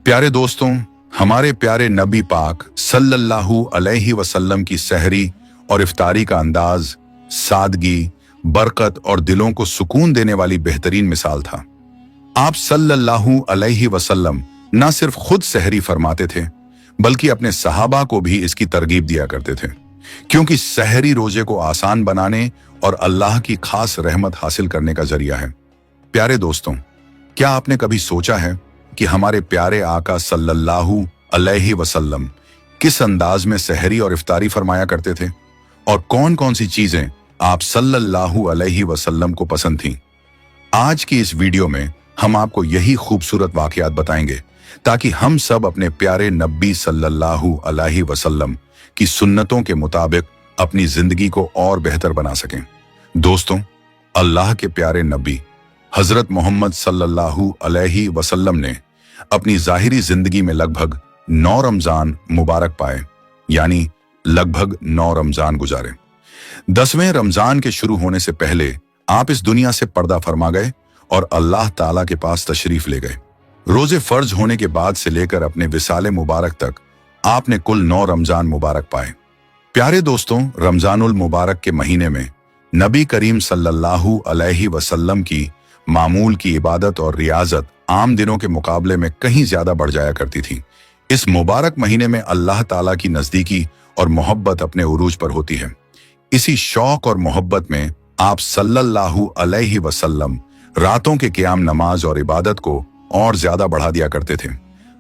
प्यारे दोस्तों, हमारे प्यारे नबी पाक सल्लल्लाहु अलैहि वसल्लम की सहरी और इफ्तारी का अंदाज, सादगी, बरकत और दिलों को सुकून देने वाली बेहतरीन मिसाल था। आप सल्लल्लाहु अलैहि वसल्लम न सिर्फ खुद सहरी फरमाते थे, बल्कि अपने सहाबा को भी इसकी तरगीब दिया करते थे, क्योंकि सहरी रोजे को आसान बनाने और अल्लाह की खास रहमत हासिल करने का जरिया है। प्यारे दोस्तों, क्या आपने कभी सोचा है कि हमारे प्यारे आका सल्लल्लाहु अलैहि वसल्लम किस अंदाज में सहरी और इफ्तारी फरमाया करते थे, और कौन कौन सी चीजें आप सल्लल्लाहु अलैहि वसल्लम को पसंद थीं? आज की इस वीडियो में हम आपको यही खूबसूरत वाकयात बताएंगे, ताकि हम सब अपने प्यारे नबी सल्लल्लाहु अलैहि वसल्लम की सुन्नतों के मुताबिक अपनी जिंदगी को और बेहतर बना सकें। दोस्तों, अल्लाह के प्यारे नबी हजरत मोहम्मद सल्लल्लाहु अलैहि वसल्लम ने अपनी जाहिरी जिंदगी में लगभग 9 रमजान मुबारक पाए, यानी लगभग 9 रमजान गुजारे। 10वें रमजान के शुरू होने से पहले आप इस दुनिया से पर्दा फरमा गए और अल्लाह ताला के पास तशरीफ ले गए। रोजे फर्ज होने के बाद से लेकर अपने विसाले मुबारक तक आपने कुल 9 रमजान मुबारक पाए। प्यारे दोस्तों, रमजानुल मुबारक के महीने में नबी करीम सल्लल्लाहु अलैहि वसल्लम की मामूल की इबादत और रियाजत आम दिनों के मुकाबले में कहीं ज्यादा बढ़ जाया करती थी। इस मुबारक महीने में अल्लाह ताला की नजदीकी और मोहब्बत अपने उरूज पर होती है। इसी शौक और मोहब्बत में आप सल्लल्लाहु अलैहि वसल्लम रातों के क़याम नमाज और इबादत को और ज्यादा बढ़ा दिया करते थे।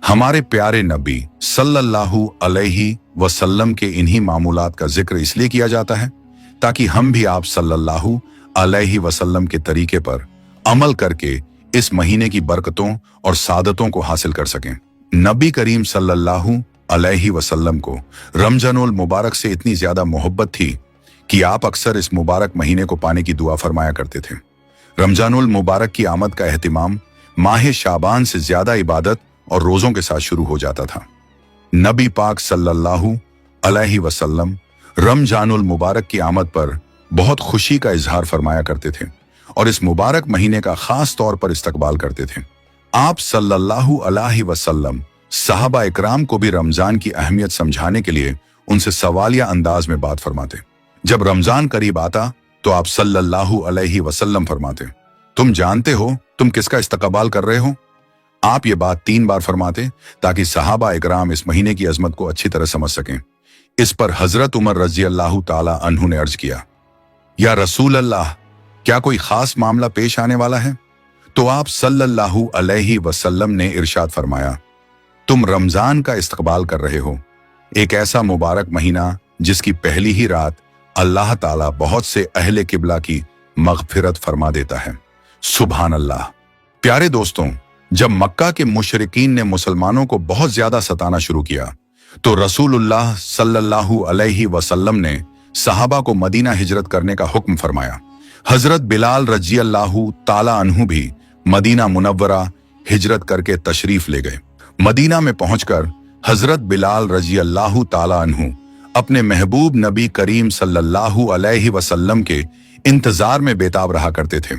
हमारे प्यारे नबी सल्लल्लाहु अलैहि वसल्लम के इन्हीं मामूलात का जिक्र इसलिए किया जाता है ताकि हम भी आप सल्लल्लाहु अलैहि वसल्लम के तरीके पर अमल करके इस महीने की बरकतों और सादतों को हासिल कर सकें। नबी करीम सल्लल्लाहु अलैहि वसल्लम को रमजानुल मुबारक से इतनी ज्यादा मोहब्बत थी कि आप अक्सर इस मुबारक महीने को पाने की दुआ फरमाया करते थे। रमजानुल मुबारक की आमद का एहतिमाम माह शाबान से ज्यादा इबादत और रोजों के साथ शुरू हो जाता था। नबी पाक सल्लल्लाहु अलैहि वसल्लम रमजानुल मुबारक की आमद पर बहुत खुशी का इजहार फरमाया करते थे और इस मुबारक महीने का खास तौर पर इस्तकबाल करते थे। आप सल्लल्लाहु अलैहि वसल्लम सहाबा इकराम को भी रमजान की अहमियत समझाने के लिए उनसे सवालिया अंदाज में बात फरमाते। जब रमजान करीब आता तो आप सल्लल्लाहु अलैहि वसल्लम फरमाते, तुम जानते हो तुम किसका इस्तकबाल कर रहे हो? आप ये बात 3 बार फरमाते ताकि सहाबा इकराम इस महीने की अजमत को अच्छी तरह समझ सकें। इस पर हजरत उमर रजी अल्लाह ताला अन्हु ने अर्ज किया, या रसूल अल्लाह, क्या कोई खास मामला पेश आने वाला है? तो आप सल्लल्लाहु अलैहि वसल्लम ने इरशाद फरमाया, तुम रमजान का इस्तकबाल कर रहे हो, एक ऐसा मुबारक महीना जिसकी पहली ही रात अल्लाह ताला बहुत से अहले किबला की मगफिरत फरमा देता है। सुभान अल्लाह। प्यारे दोस्तों, जब मक्का के मुशरिकीन ने मुसलमानों को बहुत ज्यादा सताना शुरू किया तो रसूलुल्लाह सल्लल्लाहु अलैहि वसल्लम ने सहाबा को मदीना हिजरत करने का हुक्म फरमाया। हजरत बिलाल रजी अल्लाहु ताला अन्हु भी मदीना मुनव्वरा हिजरत करके तशरीफ ले गए। मदीना में पहुंचकर हजरत बिलाल रजी अल्लाहु ताला अन्हु अपने महबूब नबी करीम सल्लल्लाहु अलैहि वसल्लम के इंतजार में बेताब रहा करते थे।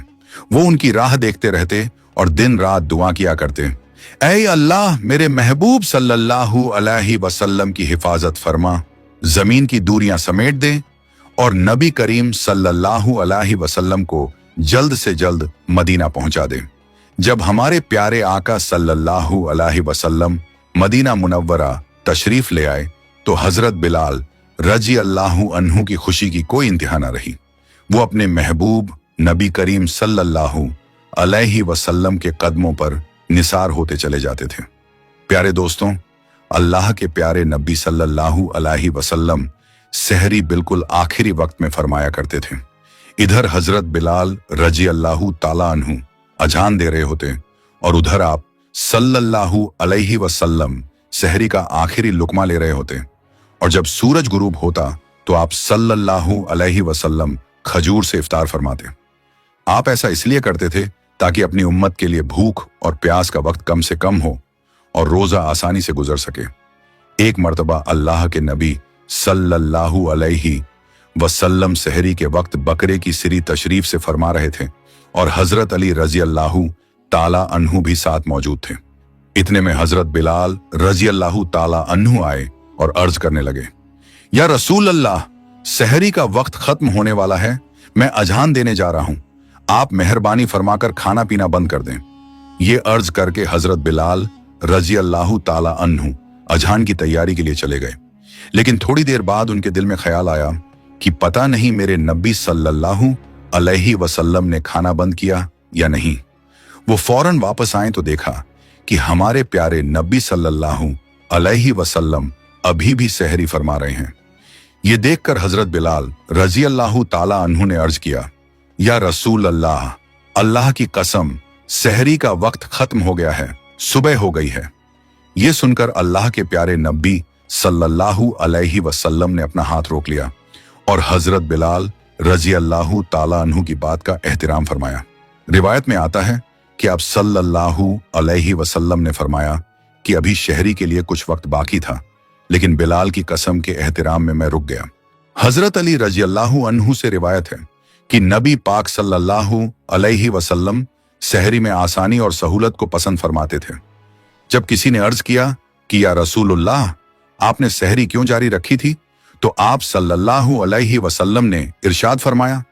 वो उनकी राह देखते रहते और दिन रात दुआ किया करते, ऐ अल्लाह, मेरे महबूब सल्लल्लाहु अलैहि वसल्लम की हिफाजत फरमा, जमीन की दूरियां समेट दे और नबी करीम सल्लल्लाहु अलैहि वसल्लम को जल्द से जल्द मदीना पहुंचा दे। जब हमारे प्यारे आका सल्लल्लाहु अलैहि वसल्लम मदीना मुनव्वरा तशरीफ ले आए तो हजरत बिलाल रजी अल्लाहु अन्हु की खुशी की कोई इंतहा न रही। वो अपने महबूब नबी करीम सल्लल्लाहु अलैहि वसल्लम के कदमों पर निसार होते चले जाते थे। प्यारे दोस्तों, अल्लाह के प्यारे नबी सल्लल्लाहु अलैहि वसल्लम सहरी बिल्कुल आखिरी वक्त में फरमाया करते थे। इधर हजरत बिलाल रजी अल्लाहु ताला अन्हु अजान दे रहे होते और उधर आप सल्लल्लाहु अलैहि वसल्लम सहरी का आखिरी लुकमा ले रहे होते, और जब सूरज गुरूब होता तो आप सल्लल्लाहु अलैहि वसल्लम खजूर से इफ्तार फरमाते। आप ऐसा इसलिए करते थे ताकि अपनी उम्मत के लिए भूख और प्यास का वक्त कम से कम हो और रोजा आसानी से गुजर सके। एक मर्तबा अल्लाह के नबी सल्लल्लाहु अलैहि वसल्लम सहरी के वक्त बकरे की सिरी तशरीफ से फरमा रहे थे और हजरत अली रजी अल्लाहु ताला अन्हु भी साथ मौजूद थे। इतने में हजरत बिलाल रजी अल्लाह ताला अन्हु आए और अर्ज करने लगे, या रसूल अल्लाह, सहरी का वक्त खत्म होने वाला है, मैं अजान देने जा रहा हूं, आप मेहरबानी फरमाकर खाना पीना बंद कर दें। ये अर्ज करके हजरत बिलाल रजी अल्लाह ताला अन्हु अजान की तैयारी के लिए चले गए। लेकिन थोड़ी देर बाद उनके दिल में ख्याल आया कि पता नहीं मेरे नबी सल्लल्लाहु अलैहि वसल्लम ने खाना बंद किया या नहीं। वो फौरन वापस आए तो देखा कि हमारे प्यारे नबी सल्लल्लाहु अलैहि वसल्लम अभी भी सहरी फरमा रहे हैं। ये देखकर हजरत बिलाल रजी अल्लाह ताला अन्हु ने अर्ज किया, या रसूल अल्लाह, अल्लाह की कसम, सहरी का वक्त खत्म हो गया है, सुबह हो गई है। ये सुनकर अल्लाह के प्यारे नबी सल्लल्लाहु अलैहि वसल्लम ने अपना हाथ रोक लिया और हजरत बिलाल रजी अल्लाह ताला अन्हु की बात का एहतराम फरमाया। रिवायत में आता है कि आप सल्लल्लाहु अलैहि वसल्लम ने फरमाया कि अभी शहरी के लिए कुछ वक्त बाकी था, लेकिन बिलाल की कसम के एहतराम में मैं रुक गया। हजरत अली रजी अल्लाह अन्हु से रिवायत है कि नबी पाक सल्लल्लाहु अलैहि वसल्लम सहरी में आसानी और सहूलत को पसंद फरमाते थे। जब किसी ने अर्ज किया कि या रसूलुल्लाह, आपने सहरी क्यों जारी रखी थी, तो आप सल्लल्लाहु अलैहि वसल्लम ने इरशाद फरमाया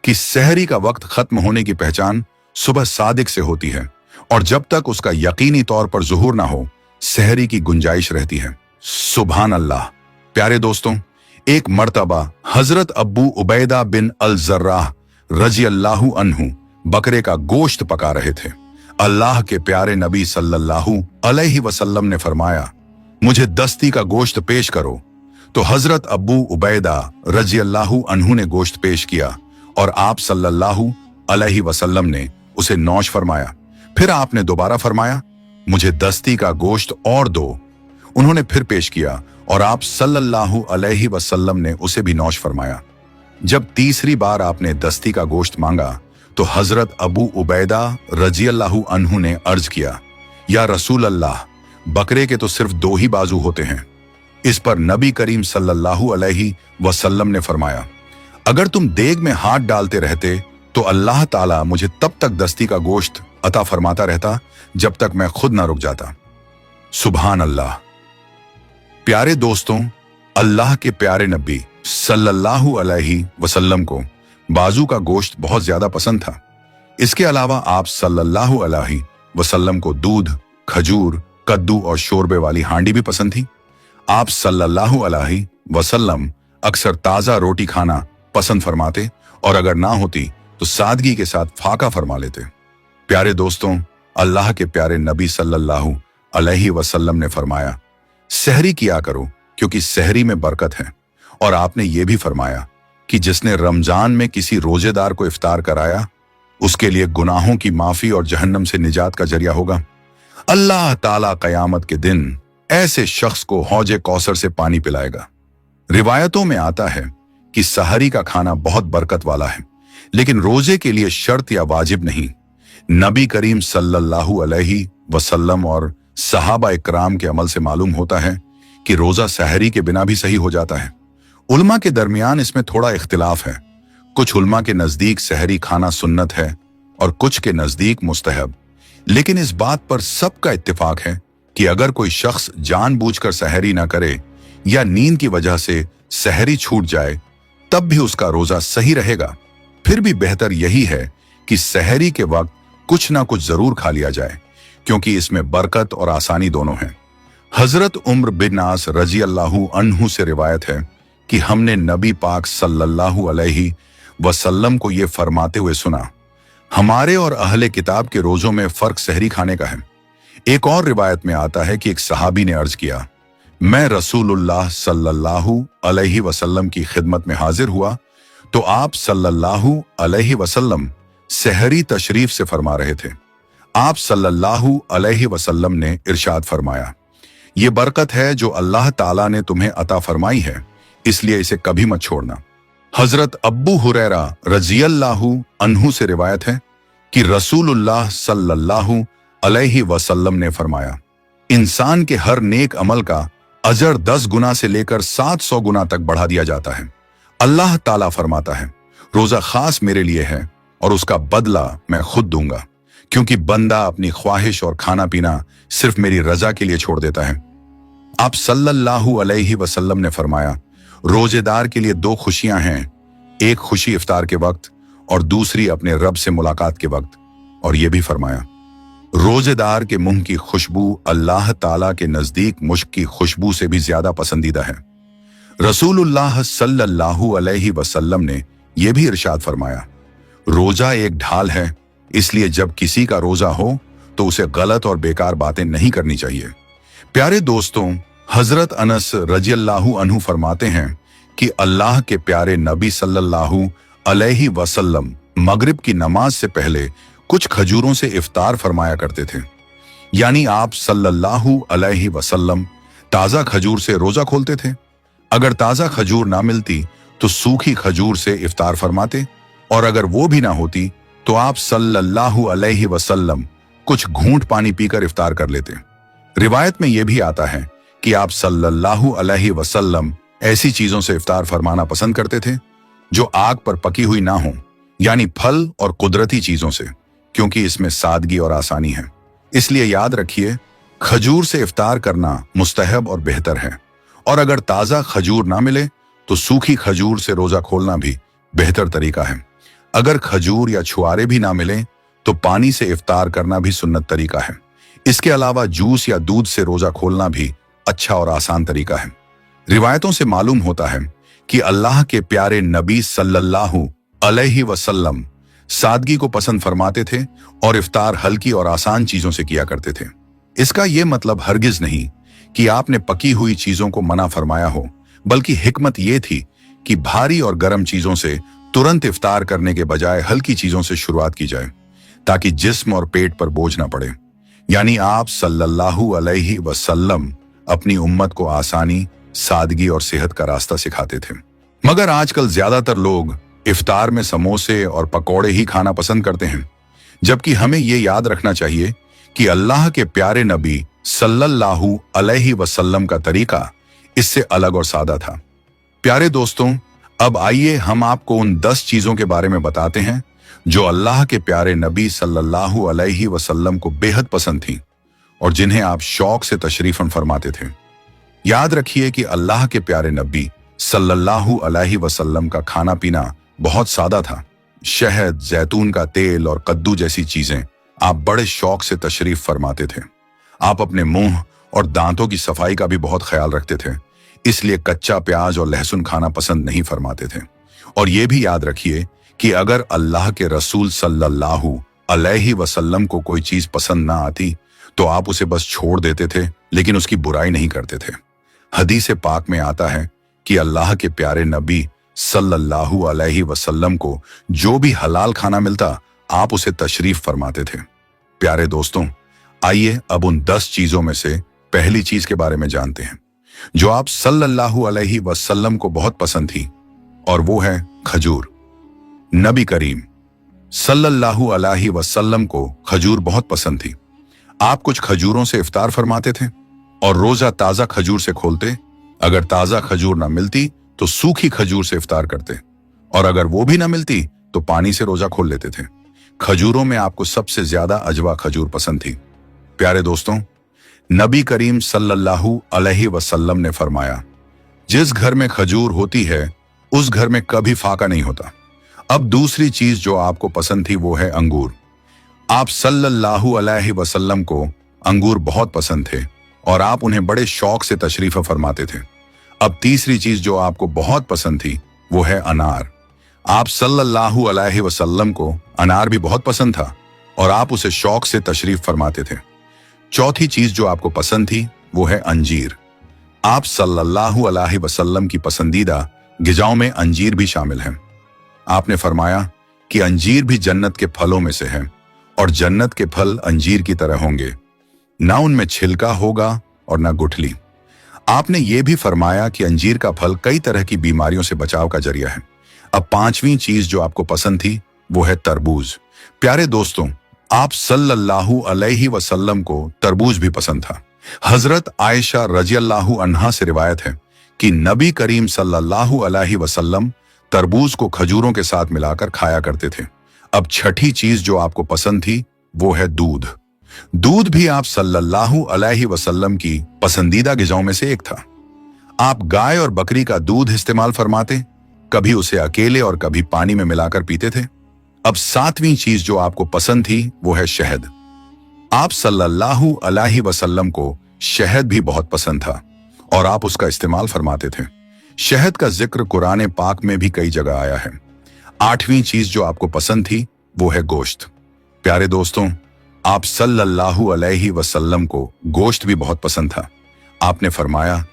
कि सहरी का वक्त खत्म होने की पहचान सुबह सादिक से होती है और जब तक उसका यकीनी तौर पर ज़ुहूर ना हो, सहरी की गुंजाइश रहती है। सुभान अल्लाह। प्यारे दोस्तों, एक मर्तबा हजरत अब्बू उबैदा बिन अल जर्राह रजी अल्लाहु अन्हु बकरे का गोश्त पका रहे थे। अल्लाह के प्यारे नबी सल्लल्लाहु अलैहि वसल्लम ने फरमाया, मुझे दस्ती का गोश्त पेश करो। तो हजरत अब्बू उबैदा रजी अल्लाहु अन्हु ने गोश्त पेश किया और आप सल्लल्लाहु अलैहि वसल्लम ने उसे नौश फरमाया। फिर आपने दोबारा फरमाया, मुझे दस्ती का गोश्त और दो। उन्होंने फिर पेश किया और आप सल्लल्लाहु अलैहि वसल्लम ने उसे भी नौश फरमाया। जब तीसरी बार आपने दस्ती का गोश्त मांगा तो हजरत अबू उबैदा रजी अल्लाहु अन्हु ने अर्ज किया, या रसूल अल्लाह, बकरे के तो सिर्फ दो ही बाजू होते हैं। इस पर नबी करीम सल्लल्लाहु अलैहि वसल्लम ने फरमाया, अगर तुम देग में हाथ डालते रहते तो अल्लाह ताला मुझे तब तक दस्ती का गोश्त अता फरमाता रहता जब तक मैं खुद ना रुक जाता। सुभान अल्लाह। प्यारे दोस्तों, अल्लाह के प्यारे नबी सल्लल्लाहु अलैहि वसल्लम को बाजू का गोश्त बहुत ज्यादा पसंद था। इसके अलावा आप सल्लल्लाहु अलैहि वसल्लम को दूध, खजूर, कद्दू और शोरबे वाली हांडी भी पसंद थी। आप सल्लल्लाहु अलैहि वसल्लम अक्सर ताजा रोटी खाना पसंद फरमाते और अगर ना होती तो सादगी के साथ फाका फरमा लेते। प्यारे दोस्तों, अल्लाह के प्यारे नबी सल्लल्लाहु अलैहि वसल्लम ने फरमाया, सहरी किया करो क्योंकि सहरी में बरकत है। और आपने ये भी फरमाया कि जिसने रमजान में किसी रोजेदार को इफ्तार कराया उसके लिए गुनाहों की माफी और जहन्नम से निजात का जरिया होगा। अल्लाह ताला कयामत के दिन ऐसे शख्स को हौजे कौसर से पानी पिलाएगा। रिवायतों में आता है कि सहरी का खाना बहुत बरकत वाला है, लेकिन रोजे के लिए शर्त या वाजिब नहीं। नबी करीम सल्लल्लाहु अलैहि वसल्लम और सहाबा इकराम के अमल से मालूम होता है कि रोजा सहरी के बिना भी सही हो जाता है। उलमा के दरमियान इसमें थोड़ा इख्तिलाफ है। कुछ उलमा के नजदीक सहरी खाना सुन्नत है और कुछ के नजदीक मुस्तहब। लेकिन इस बात पर सबका इत्तिफाक है कि अगर कोई शख्स जानबूझकर सहरी ना करे या नींद की वजह से सहरी छूट जाए तब भी उसका रोजा सही रहेगा। फिर भी बेहतर यही है कि सहरी के वक्त कुछ ना कुछ जरूर खा लिया जाए, क्योंकि इसमें बरकत और आसानी दोनों हैं। हजरत उम्र बिन आस रजी अल्लाहु अन्हु से रिवायत है कि हमने नबी पाक सल्लल्लाहु अलैहि वसल्लम को ये फरमाते हुए सुना, हमारे और अहले किताब के रोजों में फर्क सहरी खाने का है। एक और रिवायत में आता है कि एक सहाबी ने अर्ज किया, मैं रसूलुल्लाह सल्लल्लाहु अलैहि वसल्लम की खिदमत में हाजिर हुआ तो आप सल्लल्लाहु अलैहि वसल्लम सहरी तशरीफ से फरमा रहे थे। आप सल्लल्लाहु अलैहि वसल्लम ने इरशाद फरमाया, ये बरकत है जो अल्लाह ताला ने तुम्हें अता फरमाई है, इसलिए इसे कभी मत छोड़ना। हजरत अब्बू हुरैरा रज़ियल्लाहु अन्हु से रिवायत है कि रसूलुल्लाह सल्लल्लाहु अलैहि वसल्लम ने फरमाया, इंसान के हर नेक अमल का अजर 10 गुना से लेकर 700 गुना तक बढ़ा दिया जाता है। अल्लाह ताला फरमाता है, रोजा खास मेरे लिए है और उसका बदला मैं खुद दूंगा, क्योंकि बंदा अपनी ख्वाहिश और खाना पीना सिर्फ मेरी रजा के लिए छोड़ देता है। आप सल्लल्लाहु अलैहि वसल्लम ने फरमाया, रोजेदार के लिए दो खुशियां हैं, एक खुशी इफ्तार के वक्त और दूसरी अपने रब से मुलाकात के वक्त। और यह भी फरमाया, रोजेदार के मुंह की खुशबू अल्लाह ताला के नजदीक मुश्क की खुशबू से भी ज्यादा पसंदीदा है। रसूलुल्लाह सल्लल्लाहु अलैहि वसल्लम ने यह भी इरशाद फरमाया, रोजा एक ढाल है, इसलिए जब किसी का रोजा हो तो उसे गलत और बेकार बातें नहीं करनी चाहिए। प्यारे दोस्तों, हजरत अनस रजियल्लाहु अन्हु फरमाते हैं कि अल्लाह के प्यारे नबी सल्लल्लाहु अलैहि वसल्लम मगरिब की नमाज से पहले कुछ खजूरों से इफ्तार फरमाया करते थे। यानी आप सल्लल्लाहु अलैहि वसल्लम ताजा खजूर से रोजा खोलते थे। अगर ताजा खजूर ना मिलती तो सूखी खजूर से इफ्तार फरमाते, और अगर वो भी ना होती तो आप सल्लल्लाहु अलैहि वसल्लम कुछ घूंट पानी पीकर इफ्तार कर लेते। रिवायत में यह भी आता है कि आप सल्लल्लाहु अलैहि वसल्लम ऐसी चीजों से इफ्तार फरमाना पसंद करते थे जो आग पर पकी हुई ना हो, यानी फल और कुदरती चीजों से, क्योंकि इसमें सादगी और आसानी है। इसलिए याद रखिए, खजूर से इफ्तार करना मुस्तहब और बेहतर है, और अगर ताजा खजूर ना मिले तो सूखी खजूर से रोजा खोलना भी बेहतर तरीका है। अगर खजूर या छुआरे भी ना मिले तो पानी से इफ्तार करना भी सुन्नत तरीका है। इसके अलावा जूस या दूध से रोजा खोलना भी अच्छा और आसान तरीका है। रिवायतों से मालूम होता है कि अल्लाह के प्यारे नबी सल्लल्लाहु अलैहि वसल्लम सादगी को पसंद फरमाते थे और इफ्तार हल्की और आसान चीजों से किया करते थे। इसका यह मतलब हरगिज नहीं कि आपने पकी हुई चीजों को मना फरमाया हो, बल्कि हिकमत यह थी कि भारी और गर्म चीजों से तुरंत इफ्तार करने के बजाय हल्की चीजों से शुरुआत की जाए, ताकि जिस्म और पेट पर बोझ ना पड़े। यानी आप सल्लल्लाहु अलैहि वसल्लम अपनी उम्मत को आसानी, सादगी और सेहत का रास्ता सिखाते थे। मगर आजकल ज्यादातर लोग इफ्तार में समोसे और पकौड़े ही खाना पसंद करते हैं, जबकि हमें यह याद रखना चाहिए कि अल्लाह के प्यारे नबी सल्लल्लाहु अलैहि वसल्लम का तरीका इससे अलग और सादा था। प्यारे दोस्तों, अब आइए हम आपको उन 10 चीजों के बारे में बताते हैं जो अल्लाह के प्यारे नबी सल्लल्लाहु अलैहि वसल्लम को बेहद पसंद थी और जिन्हें आप शौक से तशरीफन फरमाते थे। याद रखिए कि अल्लाह के प्यारे नबी सल्लल्लाहु अलैहि वसल्लम का खाना पीना बहुत सादा था। शहद, जैतून का तेल और कद्दू जैसी चीजें आप बड़े शौक से तशरीफ फरमाते थे। आप अपने मुंह और दांतों की सफाई का भी बहुत ख्याल रखते थे, इसलिए कच्चा प्याज और लहसुन खाना पसंद नहीं फरमाते थे। और यह भी याद रखिए कि अगर अल्लाह के रसूल सल्लल्लाहु अलैहि वसल्लम को कोई चीज पसंद ना आती तो आप उसे बस छोड़ देते थे, लेकिन उसकी बुराई नहीं करते थे। हदीस पाक में आता है कि अल्लाह के प्यारे नबी सल्लल्लाहु अलैहि वसल्लम को जो भी हलाल खाना मिलता आप उसे तशरीफ फरमाते थे। प्यारे दोस्तों, आइए अब उन 10 चीजों में से पहली चीज के बारे में जानते हैं जो आप सल्लल्लाहु अलैहि वसल्लम को बहुत पसंद थी, और वो है खजूर। नबी करीम सल्लल्लाहु अलैहि वसल्लम को खजूर बहुत पसंद थी। आप कुछ खजूरों से इफ्तार फरमाते थे और रोजा ताजा खजूर से खोलते। अगर ताजा खजूर ना मिलती तो सूखी खजूर से इफ्तार करते, और अगर वो भी ना मिलती तो पानी से रोजा खोल लेते थे। खजूरों में आपको सबसे ज्यादा अजवा खजूर पसंद थी। प्यारे दोस्तों, नबी करीम सल्लल्लाहु अलैहि वसल्लम ने फरमाया, जिस घर में खजूर होती है उस घर में कभी फाका नहीं होता। अब दूसरी चीज जो आपको पसंद थी वो है अंगूर। आप सल्लल्लाहु अलैहि वसल्लम को अंगूर बहुत पसंद थे और आप उन्हें बड़े शौक से तशरीफ फरमाते थे। अब तीसरी चीज जो आपको बहुत पसंद थी वो है अनार। आप सल्लल्लाहु अलैहि वसल्लम को अनार भी बहुत पसंद था और आप उसे शौक से तशरीफ फरमाते थे। चौथी चीज जो आपको पसंद थी वो है अंजीर। आप सल्लल्लाहु अलैहि वसल्लम की पसंदीदा गिजाओं में अंजीर भी शामिल है। आपने फरमाया कि अंजीर भी जन्नत के फलों में से है और जन्नत के फल अंजीर की तरह होंगे, ना उनमें छिलका होगा और ना गुठली। आपने ये भी फरमाया कि अंजीर का फल कई तरह की बीमारियों से बचाव का जरिया है। अब पांचवी चीज जो आपको पसंद थी वो है तरबूज। प्यारे दोस्तों, आप सल्लल्लाहु अलैहि वसल्लम को तरबूज भी पसंद था। हजरत आयशा रजियल्लाहु अन्हा से रिवायत है कि नबी करीम सल्लल्लाहु अलैहि वसल्लम तरबूज को खजूरों के साथ मिलाकर खाया करते थे। अब छठी चीज जो आपको पसंद थी वो है दूध। दूध भी आप सल्लल्लाहु अलैहि वसल्लम की पसंदीदा ग़िज़ाओं में से एक था। आप गाय और बकरी का दूध इस्तेमाल फरमाते, कभी उसे अकेले और कभी पानी में मिलाकर पीते थे। अब सातवीं चीज जो आपको पसंद थी वो है शहद। आप सल्लल्लाहु अलैहि वसल्लम को शहद भी बहुत पसंद था और आप उसका इस्तेमाल फरमाते थे। शहद का जिक्र कुरान पाक में भी कई जगह आया है। आठवीं चीज जो आपको पसंद थी वो है गोश्त। प्यारे दोस्तों, आप सल्लल्लाहु अलैहि वसल्लम को गोश्त भी बहुत पसंद था। आपने फरमाया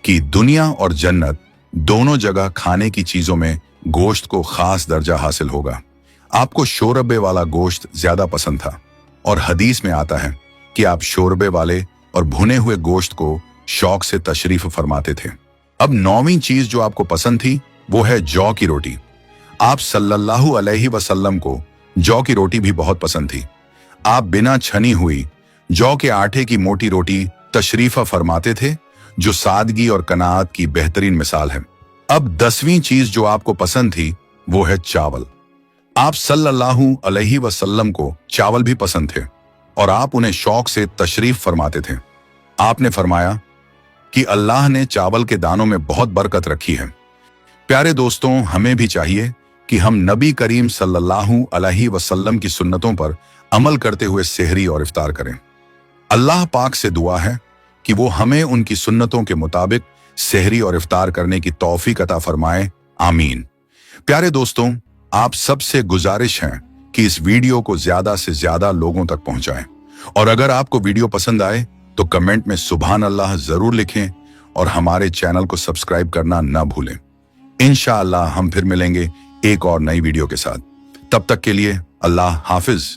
कि दुनिया और जन्नत दोनों जगह खाने की चीजों में गोश्त को खास दर्जा हासिल होगा। आपको शोरबे वाला गोश्त ज्यादा पसंद था और हदीस में आता है कि आप शोरबे वाले और भुने हुए गोश्त को शौक से तशरीफ फरमाते थे। अब नौवीं चीज जो आपको पसंद थी वो है जौ की रोटी। आप सल्लल्लाहु अलैहि वसल्लम को जौ की रोटी भी बहुत पसंद थी। आप बिना छनी हुई जौ के आटे की मोटी रोटी तशरीफा फरमाते थे, जो सादगी और कनात की बेहतरीन मिसाल है। अब 10वीं चीज जो आपको पसंद थी वो है चावल। आप सल्लल्लाहु अलैहि वसल्लम को चावल भी पसंद थे और आप उन्हें शौक से तशरीफ फरमाते थे। आपने फरमाया कि अल्लाह ने चावल के दानों में बहुत बरकत रखी है। प्यारे दोस्तों, हमें भी चाहिए कि हम नबी करीम सल्लल्लाहु अलैहि वसल्लम की सुन्नतों पर अमल करते हुए सेहरी और इफ्तार करें। अल्लाह पाक से दुआ है कि वो हमें उनकी सुन्नतों के मुताबिक सेहरी और इफ्तार करने की तौफीक अता फरमाए। आमीन। प्यारे दोस्तों, आप सबसे गुजारिश है कि इस वीडियो को ज्यादा से ज्यादा लोगों तक पहुंचाएं और अगर आपको वीडियो पसंद आए तो कमेंट में सुभान अल्लाह जरूर लिखें और हमारे चैनल को सब्सक्राइब करना ना भूलें। इंशाअल्लाह हम फिर मिलेंगे एक और नई वीडियो के साथ। तब तक के लिए अल्लाह हाफिज।